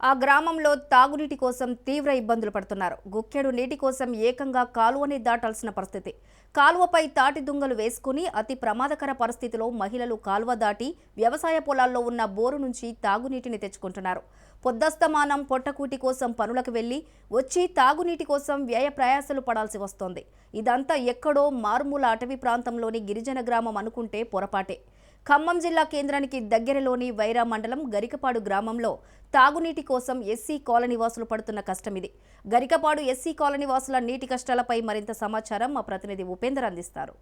ఆ గ్రామంలో తాగునీటి కోసం తీవ్ర ఇబ్బందులు పడుతున్నారు. గుక్కెడు నీటి కోసం ఏకంగా కాలువని దాటాల్సిన పరిస్థితి. కాలువపై తాటి దుంగలు వేసుకుని అతి ప్రమాదకర పరిస్థితిలో మహిళలు కాలువ దాటి వ్యవసాయ పొలాల్లో ఉన్న బోరు నుంచి తాగునీటిని తెచ్చుకుంటున్నారు. పొద్దస్తమానం పొట్టకూటి కోసం పనులకు వెళ్లి వచ్చి తాగునీటి కోసం వ్యయ ప్రయాసలు పడాల్సి వస్తోంది. ఇదంతా ఎక్కడో మారుమూల అటవీ ప్రాంతంలోని గిరిజన గ్రామం అనుకుంటే పొరపాటే. ఖమ్మం జిల్లా కేంద్రానికి దగ్గరలోని వైరా మండలం గరికపాడు గ్రామంలో తాగునీటి కోసం ఎస్సీ కాలనీ వాసులు పడుతున్న కష్టం ఇది. గరికపాడు ఎస్సీ కాలనీ వాసుల నీటి కష్టాలపై మరింత సమాచారం మా ప్రతినిధి ఉపేందర్ అందిస్తారు.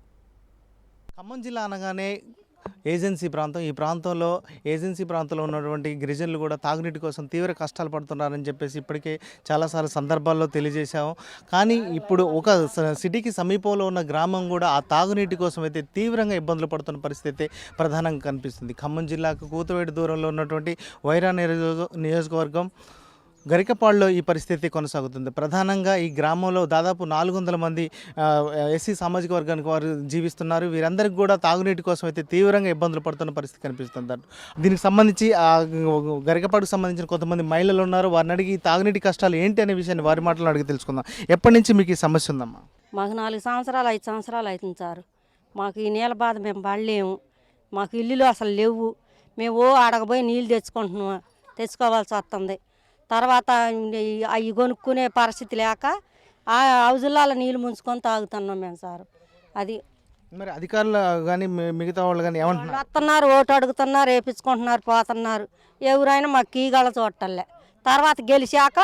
ఖమ్మం జిల్లా అనగానే ఏజెన్సీ ప్రాంతం. ఈ ప్రాంతంలో ఏజెన్సీ ప్రాంతంలో ఉన్నటువంటి గిరిజనులు కూడా తాగునీటి కోసం తీవ్ర కష్టాలు పడుతున్నారని చెప్పేసి ఇప్పటికే చాలాసార్లు సందర్భాల్లో తెలియజేశాము. కానీ ఇప్పుడు ఒక సిటీకి సమీపంలో ఉన్న గ్రామం కూడా ఆ తాగునీటి కోసం అయితే తీవ్రంగా ఇబ్బందులు పడుతున్న పరిస్థితి ప్రధానంగా కనిపిస్తుంది. ఖమ్మం జిల్లాకు కూతవేటు దూరంలో ఉన్నటువంటి వైరా నియోజకవర్గం గరికపాడులో ఈ పరిస్థితి కొనసాగుతుంది. ప్రధానంగా ఈ గ్రామంలో దాదాపు 400 మంది ఎస్సీ సామాజిక వర్గానికి వారు జీవిస్తున్నారు. వీరందరికీ కూడా తాగునీటి కోసం అయితే తీవ్రంగా ఇబ్బందులు పడుతున్న పరిస్థితి కనిపిస్తుంది. దీనికి సంబంధించి గరికపాడుకు సంబంధించిన కొంతమంది మహిళలు ఉన్నారు. వారిని అడిగి తాగునీటి కష్టాలు ఏంటి అనే విషయాన్ని వారి మాటలను అడిగి తెలుసుకుందాం. ఎప్పటి నుంచి మీకు ఈ సమస్య ఉందమ్మా? మాకు 4 సంవత్సరాలు 5 సంవత్సరాలు అవుతుంది సార్. మాకు ఈ నీళ్ళ బాధ మేము పడలేము. మాకు ఇల్లులు అసలు లేవు. మేము ఆడకపోయి నీళ్ళు తెచ్చుకోవాల్సి వస్తుంది. తర్వాత అవి కొనుక్కునే పరిస్థితి లేక ఆ హౌజుల్లో నీళ్ళు ముంచుకొని తాగుతున్నాం మేము సార్. అది మరి అధికారులు కానీ మిగతా వాళ్ళు కానీ ఏమంటున్నారు? వస్తున్నారు, ఓటు అడుగుతున్నారు, వేపించుకుంటున్నారు, పోతున్నారు. ఎవరైనా మాకు కీగల చూడటంలే. తర్వాత గెలిచాక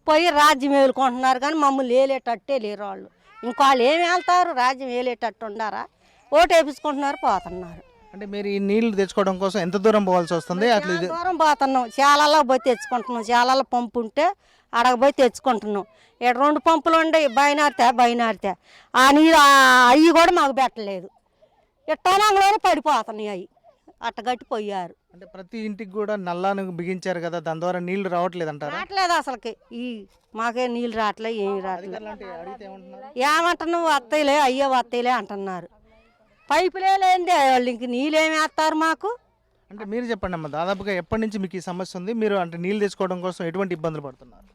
పోయి రాజ్యం వేలుకుంటున్నారు కానీ మమ్మల్ని వేలేటట్టే లేరు వాళ్ళు. ఇంకోళ్ళు ఏమి వెళ్తారు? రాజ్యం వేలేటట్టు ఉండారా? ఓటు వేపించుకుంటున్నారు, పోతున్నారు. అంటే మీరు ఈ నీళ్లు తెచ్చుకోవడం కోసం ఎంత దూరం పోవాల్సి వస్తుంది? అట్లా దూరం పోతున్నాం. చాలాలో పోయి తెచ్చుకుంటున్నాం. చాలాలో పంపు ఉంటే అడగపోయి తెచ్చుకుంటున్నాం. ఇక్కడ 2 పంపులు ఉండే బయనారితే ఆ నీళ్ళు అవి కూడా మాకు పెట్టలేదు. ఇట్టనంలోనే పడిపోతున్నాయి అవి. అట్టగట్టిపోయారు. అంటే ప్రతి ఇంటికి కూడా నల్లాను బిగించారు కదా, దాని ద్వారా నీళ్లు రావట్లేదు అంటారు? రావట్లేదు అసలుకి. మాకే నీళ్ళు రావట్లేదు, ఏమి రావట్లేదు. ఏమంటున్నావు? వస్తాయిలే, అయ్యే వస్తాయిలే అంటున్నారు. పైపులే లేదే వాళ్ళు ఇంక నీళ్ళు ఏమి వేస్తారు మాకు? అంటే మీరు చెప్పండి అమ్మా, దాదాపుగా ఎప్పటి నుంచి మీకు ఈ సమస్య ఉంది? మీరు అంటే నీళ్ళు తెచ్చుకోవడం కోసం ఎటువంటి ఇబ్బందులు పడుతున్నారు?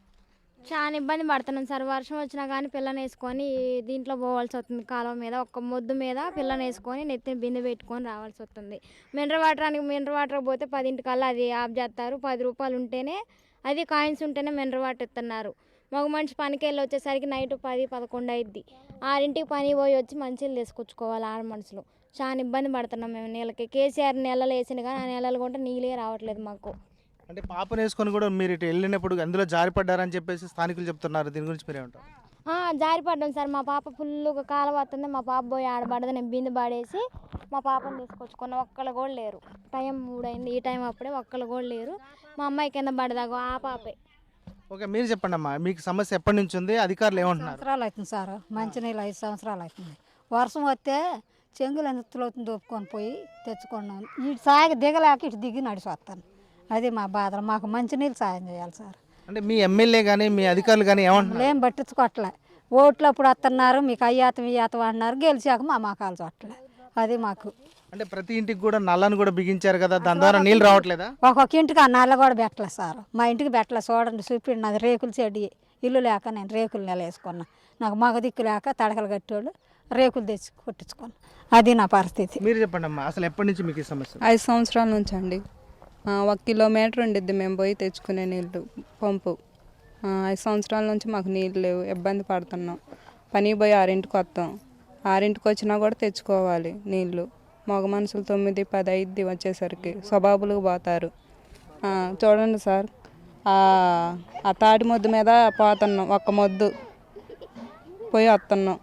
చాలా ఇబ్బంది పడుతున్నాం సార్. వర్షం వచ్చినా కానీ పిల్లని వేసుకొని దీంట్లో పోవాల్సి వస్తుంది. కాలువ మీద ఒక్క మొద్దు మీద పిల్లని వేసుకొని నెత్తిన బిందె పెట్టుకొని రావాల్సి వస్తుంది. మినరల్ వాటర్ పోతే 10 అది ఆఫ్ చేస్తారు. 10 రూపాయలు ఉంటేనే, అది కాయిన్స్ ఉంటేనే మినరల్ వాటర్ ఇస్తున్నారు. మగ మనిషి పనికి వెళ్ళి వచ్చేసరికి నైట్ 10, 11 అయింది. 6ంటికి పని పోయి వచ్చి మంచిలు తీసుకొచ్చుకోవాలి. ఆడ మనుషులు చాలా ఇబ్బంది పడుతున్నాం మేము నీళ్ళకి. కేసీఆర్ నెలలు వేసింది కానీ ఆ నెలలు కూడా నీళ్ళే రావట్లేదు మాకు. అంటే పాపను వేసుకొని కూడా మీరు ఇటు వెళ్ళినప్పుడు అందులో జారిపడ్డారని చెప్పేసి స్థానికులు చెప్తున్నారు. దీని గురించి మీరేమంటారు? జారిపడ్డాం సార్. మా పాప ఫుల్గా కాలువ వస్తుంది. మా పాప పోయి ఆడబడ్డది. నేను బిందె పడేసి మా పాపను తీసుకొచ్చుకున్నాం. ఒక్కళ్ళు కూడా లేరు. టైం 3 అయింది. ఈ టైం అప్పుడే ఒక్కళ్ళు కూడా లేరు. మా అమ్మాయి కింద పడదాగో ఆ పాపే. ఓకే, మీరు చెప్పండి అమ్మా, మీకు సమస్య ఎప్పటి నుంచి ఉంది? అధికారులు ఏమంటున్నారు? సంవత్సరాలు అవుతుంది సార్. మంచినీళ్ళు 5 సంవత్సరాలు అవుతుంది. వర్షం వస్తే చెంగులు ఎత్తులో దొప్పుకొని పోయి తెచ్చుకున్నాం. ఇటు సాగి దిగలేక ఇటు దిగి నడిచి వస్తాను. అది మా బాధ. మాకు మంచినీళ్ళు సాయం చేయాలి సార్. అంటే మీ ఎమ్మెల్యే కానీ మీ అధికారులు కానీ ఏమంటున్నారు? ఏం పట్టించుకోవట్లే. ఓట్లు అప్పుడు వస్తున్నారు, మీకు అయ్యాతం ఇయ్యాతం అంటున్నారు. గెలిచాక మా మకాలు చూడట్లే. అది మాకు. అంటే ప్రతి ఇంటికి కూడా నల్లను కూడా బిగించారు కదా, దాని ద్వారా నీళ్ళు రావట్లేదా? ఒక్కొక్క ఇంటికి ఆ నల్ల కూడా పెట్టలే సార్. మా ఇంటికి పెట్టలే. చూడండి, చూపిండి. నాది రేకుల చెడి. ఇల్లు లేక నేను రేకులు నెల వేసుకున్నా. నాకు మగ దిక్కు లేక తడకలు కట్టేవాళ్ళు రేకులు తెచ్చి కొట్టించుకున్నా. అది నా పరిస్థితి. మీరు చెప్పండి అమ్మా, అసలు ఎప్పటి నుంచి మీకు ఈ సమస్య? 5 సంవత్సరాల నుంచి అండి. 1 కిలోమీటర్ ఉండిద్ది మేము పోయి తెచ్చుకునే నీళ్ళు పంపు. 5 సంవత్సరాల నుంచి మాకు నీళ్ళు లేవు. ఇబ్బంది పడుతున్నాం. పని పోయి 6ంటికి వస్తాం. 6ంటికి వచ్చినా కూడా తెచ్చుకోవాలి నీళ్ళు. మగ మనుషులు 9, 10 అయింది వచ్చేసరికి స్వభావులకు పోతారు. చూడండి సార్, ఆ తాటి మొద్దు మీద పోతున్నాం. ఒక్క మొద్దు పోయి వస్తున్నాం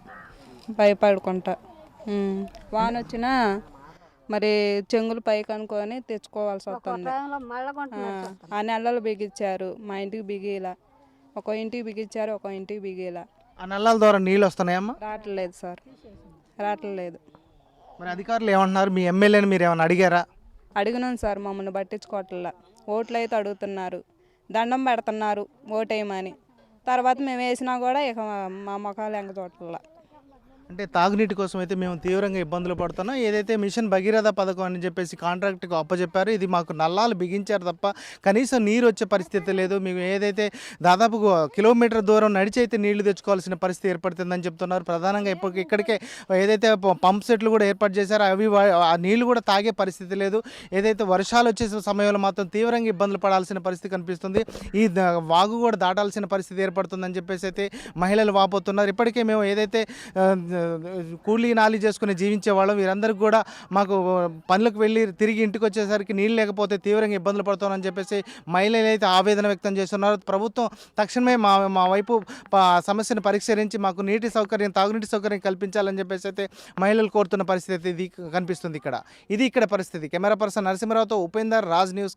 భయపడుకుంటా. వాన వచ్చినా మరి చెంగులు పైకి అనుకొని తెచ్చుకోవాల్సి వస్తుంది. ఆ నెలలు బిగించారు. మా ఇంటికి బిగిలా. ఒక ఇంటికి బిగించారు, ఒక ఇంటికి బిగిలా. ఆ నల్లాల ద్వారా నీళ్ళు వస్తున్నాయమ్మా? రావట్లేదు సార్, రావట్లేదు. మరి అధికారులు ఏమంటున్నారు? మీ ఎమ్మెల్యేని మీరు ఏమైనా అడిగారా? అడిగినాం సార్, మమ్మల్ని పట్టించుకోవట్లా. ఓట్లు అయితే అడుగుతున్నారు, దండం పెడుతున్నారు ఓటేయమని. తర్వాత మేము వేసినా కూడా ఇక మా ముఖాలు ఎంగ చూడట్లా. అంటే తాగునీటి కోసం అయితే మేము తీవ్రంగా ఇబ్బందులు పడుతున్నాం. ఏదైతే మిషన్ భగీరథ పథకం అని చెప్పేసి కాంట్రాక్ట్‌కి అప్పజెప్పారో ఇది మాకు నల్లాలు బిగించారు తప్ప కనీసం నీరు వచ్చే పరిస్థితి లేదు. మేము ఏదైతే దాదాపు కిలోమీటర్ దూరం నడిచి అయితే నీళ్లు తెచ్చుకోవాల్సిన పరిస్థితి ఏర్పడుతుందని చెప్తున్నారు. ప్రధానంగా ఇక్కడికే ఏదైతే పంప్ సెట్లు కూడా ఏర్పాటు చేశారో అవి ఆ నీళ్లు కూడా తాగే పరిస్థితి లేదు. ఏదైతే వర్షాలు వచ్చే సమయంలో మాత్రం తీవ్రంగా ఇబ్బందులు పడాల్సిన పరిస్థితి కనిపిస్తుంది. ఈ వాగు కూడా దాటాల్సిన పరిస్థితి ఏర్పడుతుందని చెప్పేసి అయితే మహిళలు వాపోతున్నారు. ఇప్పటికే మేము ఏదైతే కూలీ నాలి చేసుకుని జీవించే వాళ్ళం వీరందరికీ కూడా మాకు పనులకు వెళ్ళి తిరిగి ఇంటికి వచ్చేసరికి నీళ్ళు లేకపోతే తీవ్రంగా ఇబ్బందులు పడుతున్నామని చెప్పేసి మహిళలు అయితే ఆవేదన వ్యక్తం చేస్తున్నారు. ప్రభుత్వం తక్షణమే మా వైపు సమస్యను పరిష్కరించి మాకు నీటి సౌకర్యం తాగునీటి సౌకర్యం కల్పించాలని చెప్పేసి అయితే మహిళలు కోరుతున్న పరిస్థితి ఇది కనిపిస్తుంది ఇక్కడ. ఇది ఇక్కడ పరిస్థితి. కెమెరా పర్సన్ నరసింహరావుతో ఉపేందర్, రాజ్ న్యూస్.